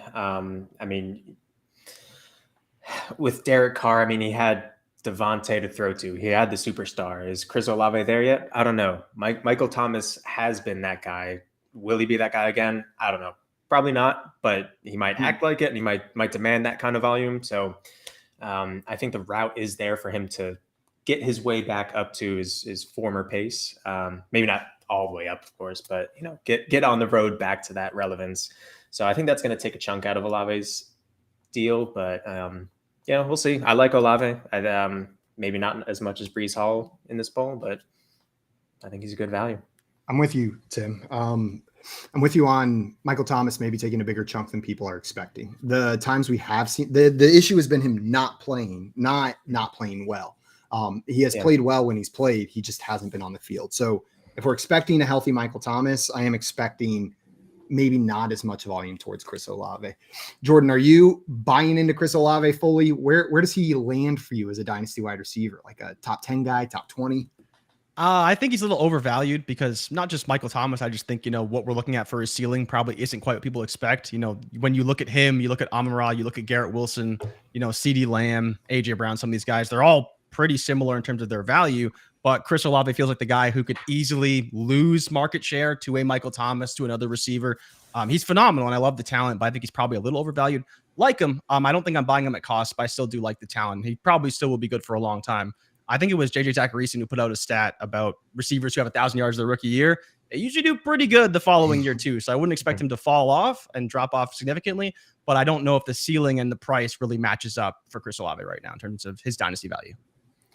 With Derek Carr, he had Devontae to throw to. He had the superstar. Is Chris Olave there yet? I don't know. Michael Thomas has been that guy. Will he be that guy again? I don't know. Probably not, but he might act like it, and he might demand that kind of volume. So I think the route is there for him to get his way back up to his former pace. Maybe not all the way up, of course, but get on the road back to that relevance. So I think that's going to take a chunk out of Olave's deal, but we'll see. I like Olave. Maybe not as much as Breece Hall in this poll, but I think he's a good value. I'm with you, Tim. I'm with you on Michael Thomas maybe taking a bigger chunk than people are expecting. The times we have seen the issue has been him not playing well. He has played well when he's played. He just hasn't been on the field. So if we're expecting a healthy Michael Thomas, I am expecting maybe not as much volume towards Chris Olave. Jordan, are you buying into Chris Olave fully? Where does he land for you as a dynasty wide receiver? Like a top 10 guy, top 20? I think he's a little overvalued because not just Michael Thomas. I just think, what we're looking at for his ceiling probably isn't quite what people expect. When you look at him, you look at Amon-Ra, you look at Garrett Wilson, CeeDee Lamb, AJ Brown, some of these guys, they're all pretty similar in terms of their value. But Chris Olave feels like the guy who could easily lose market share to a Michael Thomas, to another receiver. He's phenomenal, and I love the talent, but I think he's probably a little overvalued. Like him, I don't think I'm buying him at cost, but I still do like the talent. He probably still will be good for a long time. I think it was JJ Zacharyson who put out a stat about receivers who have 1,000 yards their rookie year. They usually do pretty good the following year too. So I wouldn't expect him to fall off and drop off significantly, but I don't know if the ceiling and the price really matches up for Chris Olave right now in terms of his dynasty value.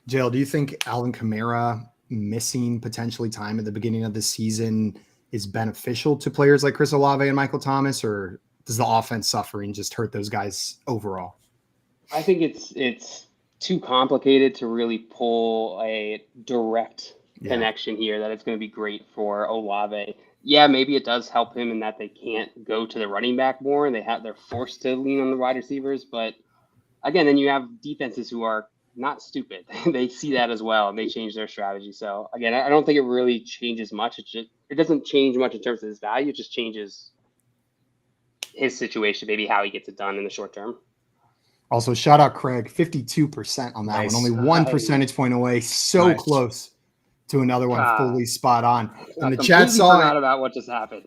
Jail, do you think Alvin Kamara missing potentially time at the beginning of the season is beneficial to players like Chris Olave and Michael Thomas, or does the offense suffering just hurt those guys overall? I think it's too complicated to really pull a direct connection here that it's going to be great for Olave. Yeah, maybe it does help him in that they can't go to the running back more and they're forced to lean on the wide receivers. But again, then you have defenses who are not stupid. They see that as well and they change their strategy. So again, I don't think it really changes much. It doesn't change much in terms of his value. It just changes his situation, maybe how he gets it done in the short term. Also, shout out Craig, 52% on that nice. one. Only 1 percentage point away. So nice. Close to another one fully spot on. And the chat saw it. About what just happened.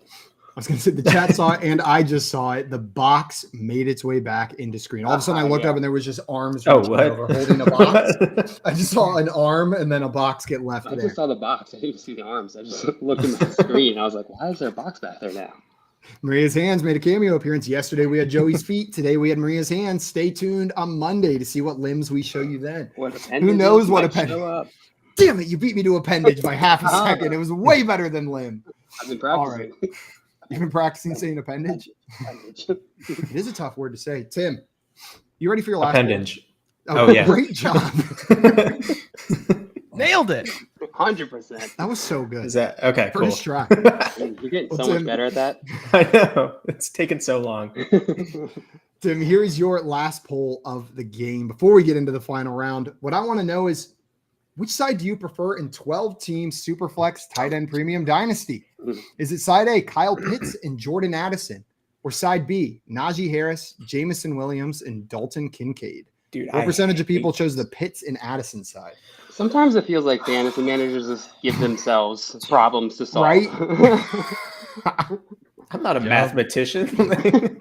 I was going to say the chat saw it and I just saw it. The box made its way back into screen. All of a sudden I looked up and there was just arms over holding a box. I just saw an arm and then a box get left there. I just saw the box. I didn't even see the arms. I just looked at the screen. I was like, why is there a box back there now? Maria's Hands made a cameo appearance. Yesterday we had Joey's feet. Today we had Maria's Hands. Stay tuned on Monday to see what limbs we show you then. Who knows what appendage? Damn it, you beat me to appendage by half a second. It was way better than limb. I've been practicing. All right. You've been practicing saying appendage? It is a tough word to say. Tim, you ready for your last appendage? Oh yeah. Great job. Nailed it. 100%. That was so good. Is that okay? First try. You're getting so much better at that. I know. It's taken so long. Tim, here is your last poll of the game. Before we get into the final round, what I want to know is which side do you prefer in 12-team Superflex tight end premium dynasty? Is it side A, Kyle Pitts and Jordan Addison, or side B, Najee Harris, Jamison Williams, and Dalton Kincaid? Dude, what percentage of people chose the Pitts and Addison side? Sometimes it feels like fantasy managers just give themselves problems to solve. Right? I'm not a mathematician.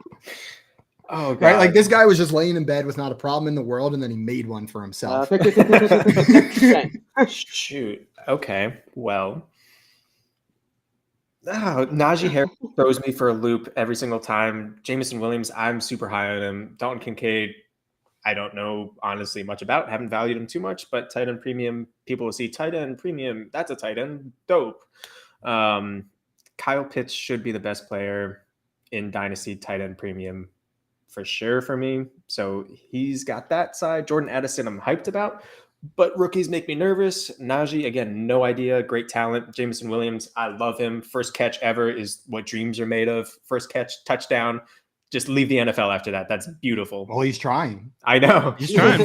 Oh, God. Right? Like this guy was just laying in bed with not a problem in the world, and then he made one for himself. Shoot. Okay. Well, Najee Harris throws me for a loop every single time. Jamison Williams, I'm super high on him. Dalton Kincaid, I don't know, honestly, much about. Haven't valued him too much, but tight end premium, people will see tight end premium. That's a tight end. Dope. Kyle Pitts should be the best player in Dynasty tight end premium for sure for me. So he's got that side. Jordan Addison, I'm hyped about, but rookies make me nervous. Najee, again, no idea. Great talent. Jamison Williams, I love him. First catch ever is what dreams are made of. First catch, touchdown. Just leave the NFL after that. That's beautiful. Well, he's trying. I know. He's trying.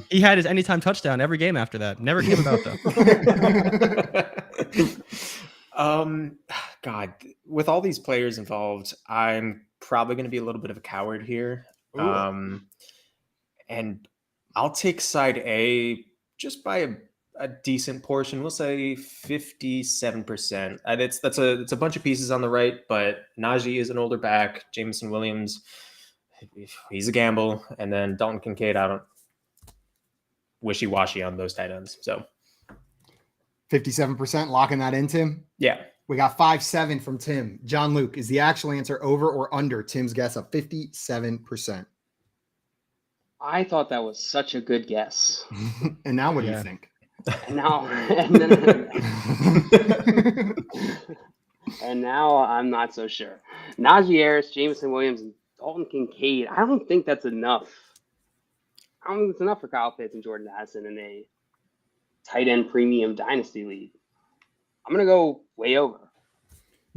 He had his anytime touchdown every game after that. Never came about though. God, with all these players involved, I'm probably going to be a little bit of a coward here. And I'll take side A just by a decent portion. We'll say 57%. And it's a bunch of pieces on the right, but Najee is an older back. Jamison Williams, he's a gamble. And then Dalton Kincaid, I don't wishy-washy on those tight ends. So 57% locking that in, Tim? Yeah. We got 5-7 from Tim. John Luke, is the actual answer over or under Tim's guess of 57%? I thought that was such a good guess. And now what do you think? And now I'm not so sure. Najee Harris, Jamison Williams, and Dalton Kincaid. I don't think that's enough. I don't think it's enough for Kyle Pitts and Jordan Addison in a tight end premium dynasty league. I'm going to go way over.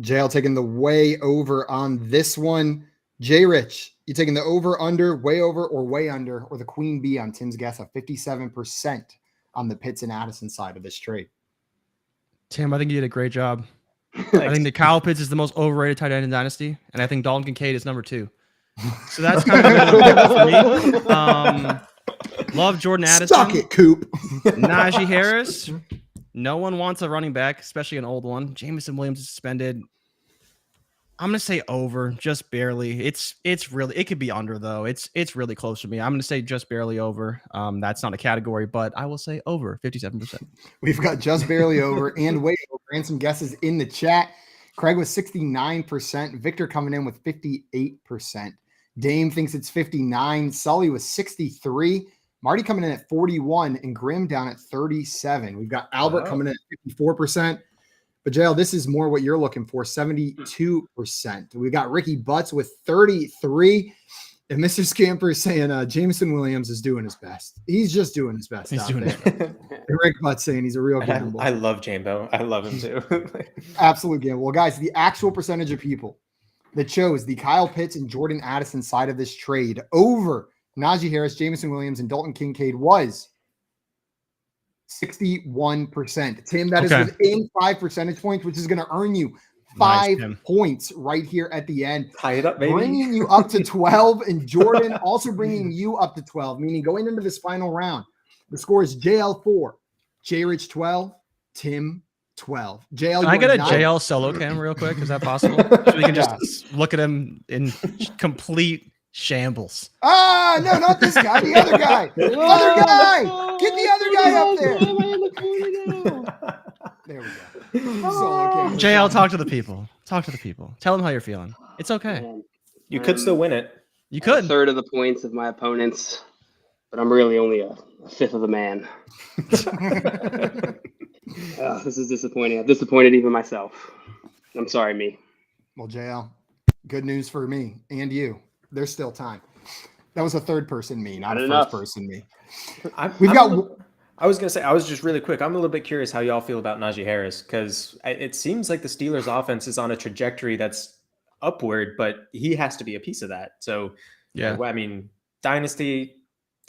JL taking the way over on this one. J Rich, you taking the over, under, way over, or way under, or the queen bee on Tim's guess at 57% on the Pitts and Addison side of this trade? Tim, I think you did a great job. I think that Kyle Pitts is the most overrated tight end in Dynasty, and I think Dalton Kincaid is number 2. So that's kind of for me. Love Jordan Addison. Suck it, Coop. Najee Harris. No one wants a running back, especially an old one. Jameson Williams is suspended. I'm gonna say over, just barely. It's really, it could be under though. It's really close to me. I'm gonna say just barely over. That's not a category, but I will say over 57%. We've got just barely over and way over, and some guesses in the chat. Craig was 69%. Victor coming in with 58%. Dame thinks it's 59. Sully was 63. Marty coming in at 41 and Grim down at 37. We've got Albert coming in at 54%. But JL, this is more what you're looking for, 72%. We got Ricky Butts with 33. And Mr. Scamper is saying Jameson Williams is doing his best. He's just doing his best. He's doing his best. And Rick Butts saying he's a real gamble. I love Jambo. I love him too. Absolute gamble. Well, guys, the actual percentage of people that chose the Kyle Pitts and Jordan Addison side of this trade over Najee Harris, Jameson Williams, and Dalton Kincaid was 61%. Tim, that is within 5 percentage points, which is going to earn you 5 points right here at the end. Tie it up, baby. Bringing you up to 12, and Jordan also bringing you up to 12, meaning going into this final round, the score is JL 4, J Rich 12, Tim 12. JL, can I get a JL solo cam real quick? Is that possible? So we can just look at him in complete shambles. No, not this guy. The other guy. The other guy. Get the other guy up there. There we go. JL, talk to the people. Talk to the people. Tell them how you're feeling. It's okay. You could still win it. You could. A third of the points of my opponents, but I'm really only a fifth of the man. This is disappointing. I've disappointed even myself. I'm sorry, me. Well, JL, good news for me and you. There's still time. That was a third person me, not a first person me. I was going to say, I was just really quick. I'm a little bit curious how y'all feel about Najee Harris, because it seems like the Steelers offense is on a trajectory that's upward, but he has to be a piece of that. So, yeah, I mean, Dynasty,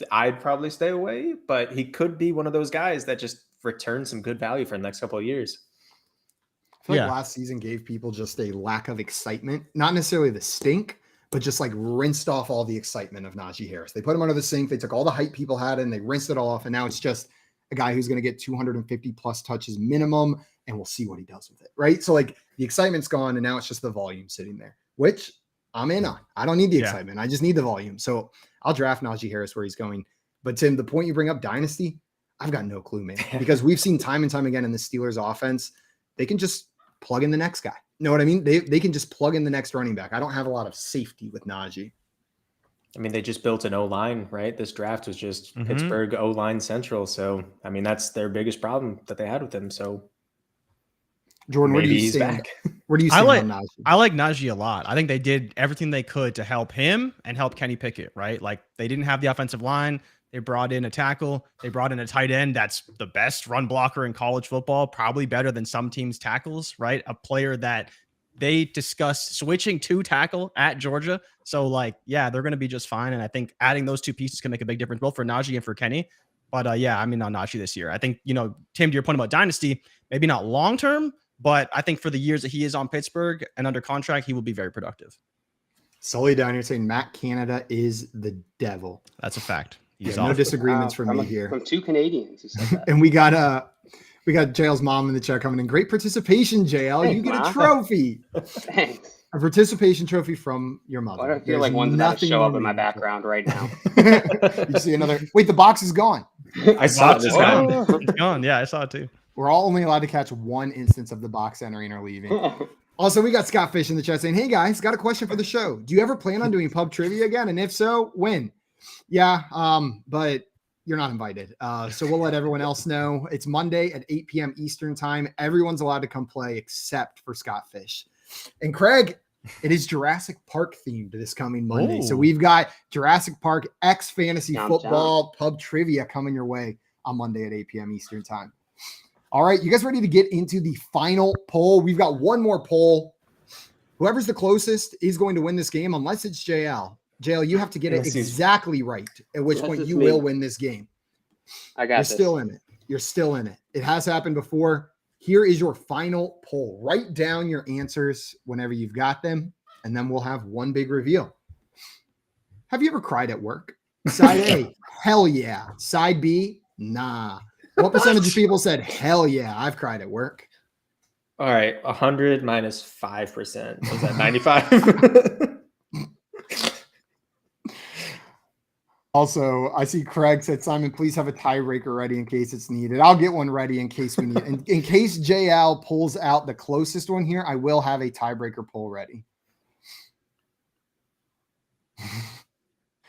I'd probably stay away, but he could be one of those guys that just returns some good value for the next couple of years. I feel like last season gave people just a lack of excitement, not necessarily the stink, but just like rinsed off all the excitement of Najee Harris. They put him under the sink. They took all the hype people had and they rinsed it all off. And now it's just a guy who's going to get 250 plus touches minimum, and we'll see what he does with it. Right. So like the excitement's gone and now it's just the volume sitting there, which I'm in on. I don't need the excitement. I just need the volume. So I'll draft Najee Harris where he's going. But Tim, the point you bring up, Dynasty, I've got no clue, man, because we've seen time and time again in the Steelers offense, they can just plug in the next guy. Know what I mean? They can just plug in the next running back. I don't have a lot of safety with Najee. I mean, they just built an O-line, right? This draft was just Pittsburgh O-line central. So, I mean, that's their biggest problem that they had with him. So, Jordan, where do you stand? Where do you stand on Najee? I like Najee a lot. I think they did everything they could to help him and help Kenny Pickett, right? Like, they didn't have the offensive line. They brought in a tackle. They brought in a tight end that's the best run blocker in college football, probably better than some teams' tackles, right? A player that they discussed switching to tackle at Georgia. So, like, yeah, they're going to be just fine. And I think adding those two pieces can make a big difference, both for Najee and for Kenny. But, yeah, I mean, on Najee this year. I think, Tim, to your point about Dynasty, maybe not long-term, but I think for the years that he is on Pittsburgh and under contract, he will be very productive. Sully down here saying Matt Canada is the devil. That's a fact. No disagreements from me here. From two Canadians who said that. And we got JL's mom in the chat coming in. Great participation, JL. Thanks, you get Ma. a trophy. Thanks. A participation trophy from your mother. Why do I feel like one's about to show up in my background right now? You see another. Wait, the box is gone. I saw it. It's gone. Yeah, I saw it too. We're all only allowed to catch one instance of the box entering or leaving. Also, we got Scott Fish in the chat saying, "Hey guys, got a question for the show. Do you ever plan on doing pub trivia again? And if so, when?" Yeah, but you're not invited. So we'll let everyone else know. It's Monday at 8 p.m. Eastern time. Everyone's allowed to come play except for Scott Fish. And Craig, it is Jurassic Park themed this coming Monday. So we've got Jurassic Park X Fantasy Football pub trivia coming your way on Monday at 8 p.m. Eastern time. All right, you guys ready to get into the final poll? We've got one more poll. Whoever's the closest is going to win this game, unless it's JL. JL, you have to get it exactly right, at which point you will win this game. I got this. You're still in it. You're still in it. It has happened before. Here is your final poll. Write down your answers whenever you've got them, and then we'll have one big reveal. Have you ever cried at work? Side A, hell yeah. Side B, nah. What percentage of people said, hell yeah, I've cried at work? All right, 100 minus 5%. Was that 95? Also, I see Craig said, Simon, please have a tiebreaker ready in case it's needed. I'll get one ready in case we need it. In case JL pulls out the closest one here, I will have a tiebreaker poll ready.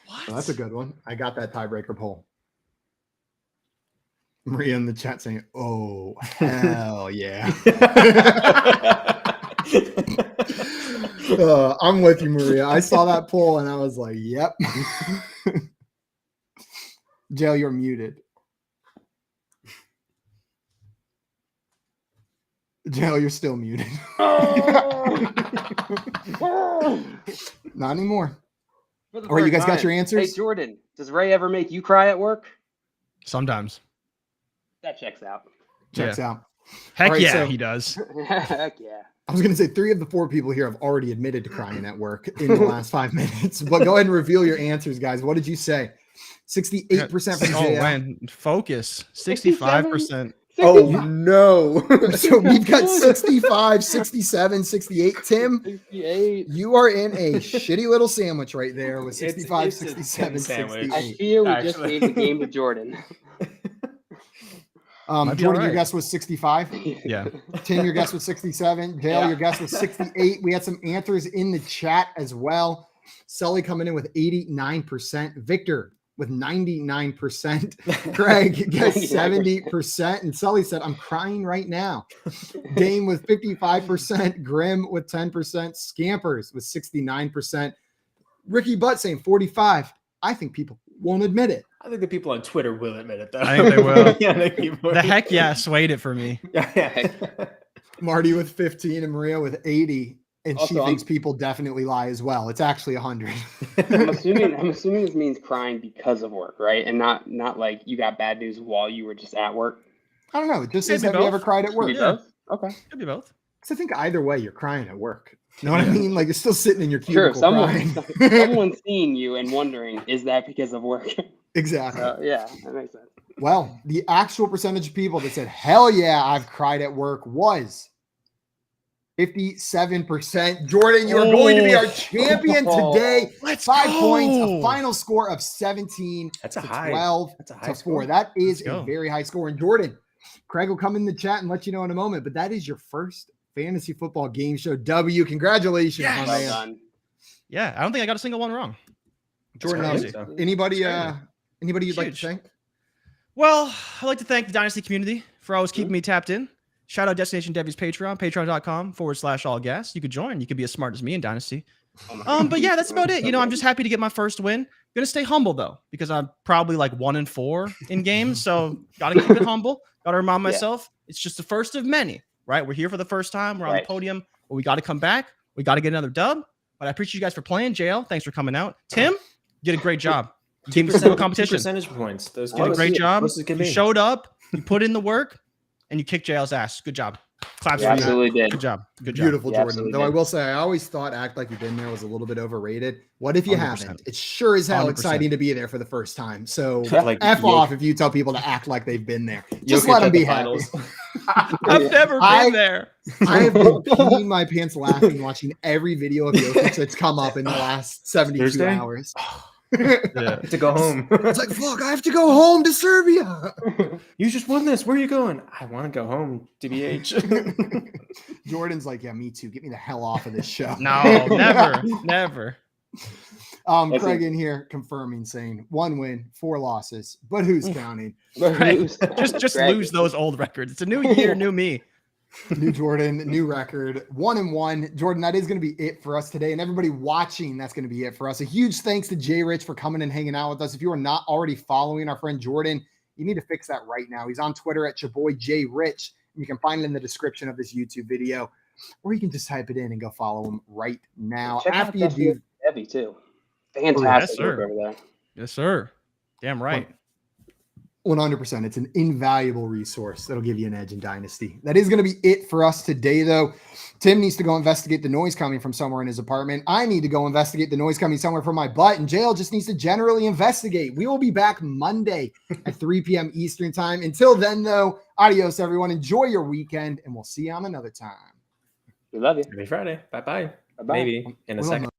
What? So that's a good one. I got that tiebreaker poll. Maria in the chat saying, oh, hell yeah. I'm with you, Maria. I saw that poll and I was like, yep. Jail, you're muted. Jail, you're still muted. Not anymore. All right, you guys got your answers? Hey, Jordan, does Ray ever make you cry at work? Sometimes. That checks out. Checks out. Heck right, yeah, so, he does. Heck yeah. I was going to say 3 of the 4 people here have already admitted to crying at work in the last 5 minutes. But go ahead and reveal your answers, guys. What did you say? 68% from JL. Oh, man. Focus. 65%. Oh, no. So we've got 65, 67, 68. Tim, 68. You are in a shitty little sandwich right there with 65, It's 67, 68. I feel we just gave the game to Jordan. Jordan, your guess was 65. Yeah. Tim, your guess was 67. Dale, your guess was 68. We had some answers in the chat as well. Sully coming in with 89%. Victor with 99%. Greg guessed 70%. And Sully said, I'm crying right now. Dame with 55%. Grim with 10%. Scampers with 69%. Ricky Butt saying 45. I think people won't admit it. I think the people on Twitter will admit it, though. I think they will. Yeah, the heck yeah swayed it for me. Yeah. Marty with 15 and Maria with 80. And also, she thinks people definitely lie as well. It's actually 100. I'm assuming this means crying because of work, right? And not like you got bad news while you were just at work. I don't know. It just says, have you ever cried at work? Yeah. Okay. Could be both. Because I think either way, you're crying at work. You know what I mean? Like you're still sitting in your cubicle crying. Someone's seeing you and wondering, is that because of work? Exactly. Yeah, that makes sense. Well, the actual percentage of people that said, hell yeah, I've cried at work was 57%. Jordan, you are going to be our champion today. Let's 5 go. points, a final score of 17 That's a to high. 12 That's a high to 4. score. That is Let's a go. very high score. And Jordan, Craig will come in the chat and let you know in a moment, but that is your first fantasy football game show W. Congratulations. Yes. my Well man. done. Yeah, I don't think I got a single one wrong. Jordan, crazy. anybody you'd like to Huge. thank? Well, I'd like to thank the Dynasty community for always keeping me tapped in. Shout out Destination Devy's Patreon, patreon.com/allgas. You could join. You could be as smart as me in Dynasty. But yeah, that's about it. You know, I'm just happy to get my first win. Gonna stay humble though, because I'm probably like 1-4 in games. So gotta keep it humble. Gotta remind myself it's just the first of many, right? We're here for the first time. We're on the podium, but we got to come back. We got to get another dub. But I appreciate you guys for playing. JL, thanks for coming out. Tim, you did a great job. You gave me some competition. Percentage points. Those You did a great job. You You showed up. You put in the work, and you kicked JL's ass. Good job. Claps for you. Absolutely did. Good job. Good job. Beautiful, Yeah, Jordan. Though I will say, I always thought Act Like You've Been There was a little bit overrated. What if you 100%. haven't? It's sure as hell 100%. exciting to be there for the first time. So Like, F off if you tell people to act like they've been there. Just let them be happy. I've never been there. I have been peeing my pants laughing watching every video of Jokic that's come up in the last 72 Thursday? hours. Yeah. to go home. It's like, fuck, I have to go home to Serbia. You just won this. Where are you going? I want to go home, TBH. Jordan's like, yeah, me too. Get me the hell off of this show. No, never. Craig in here confirming, saying 1 win, 4 losses, but who's counting? Right. Just lose those old records. It's a new year, new me. New Jordan, new record, 1-1. Jordan, that is going to be it for us today. And everybody watching, that's going to be it for us. A huge thanks to Jay Rich for coming and hanging out with us. If you are not already following our friend Jordan You need to fix that right now. He's on Twitter at your boy Jay Rich. You can find it in the description of this YouTube video, or you can just type it in and go follow him right now. Check After out you do, Heavy too. Fantastic work over there. Yes, sir. Damn right. 100%. It's an invaluable resource that'll give you an edge in Dynasty. That is going to be it for us today, though. Tim needs to go investigate the noise coming from somewhere in his apartment. I need to go investigate the noise coming somewhere from my butt, and Jail just needs to generally investigate. We will be back Monday at 3 p.m. Eastern time. Until then, though, adios, everyone. Enjoy your weekend, and we'll see you on another time. We love you. Happy Friday. Bye-bye. Bye-bye. Maybe in a second.